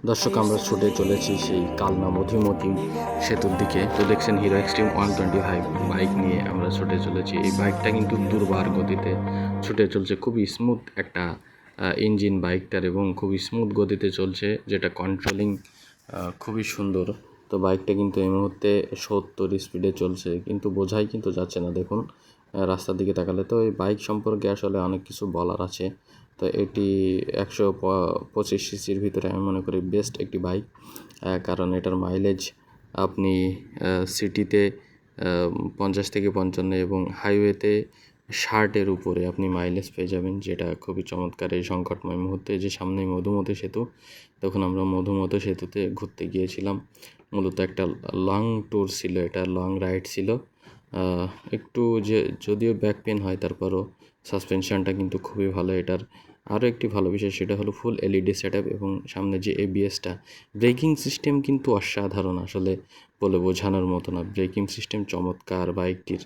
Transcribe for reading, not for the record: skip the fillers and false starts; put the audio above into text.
দর্শক, আমরা ছুটে চলেছি সেই কালনা মধুমতি সেতুর দিকে। তো দেখছেন হিরো এক্সট্রিম 125 বাইক নিয়ে আমরা ছুটে চলেছি। এই বাইকটা কিন্তু দুর্বার গতিতে ছুটে চলছে, খুবই স্মুথ একটা ইঞ্জিন বাইকটার, এবং খুবই স্মুথ গতিতে চলছে, যেটা কন্ট্রোলিং খুবই সুন্দর। তো বাইকটা কিন্তু এই মুহূর্তে 70 স্পিডে চলছে, কিন্তু বোঝাই কিন্তু যাচ্ছে না। দেখুন রাস্তার দিকে তাকালে। তো এই বাইক সম্পর্কে আসলে অনেক কিছু বলার আছে। তো এটি 125 সিসির ভিতরে আমি মনে করি বেস্ট একটি বাইক, কারণ এটার মাইলেজ আপনি সিটিতে 50 থেকে 55 এবং হাইওয়েতে 60-এর উপরে আপনি মাইলেজ পেয়ে যাবেন, যেটা খুবই চমৎকার। এই সংকটময় মুহূর্তে যে সামনেই মধুমতি সেতু, তখন আমরা মধুমতি সেতুতে ঘুরতে গিয়েছিলাম। মূলত একটা লং ট্যুর ছিল, এটা লং রাইড ছিল। একটু যদিও ব্যাক পেন হয়, তারপরও সাসপেনশনটা কিন্তু খুবই ভালো এটার। আরও একটি ভালো বিষয়, সেটা হলো ফুল এলইডি সেটআপ, এবং সামনে যে এবিএসটা, ব্রেকিং সিস্টেম কিন্তু অসাধারণ, আসলে বলে বোঝানোর মতো না। ব্রেকিং সিস্টেম চমৎকার বাইকটির।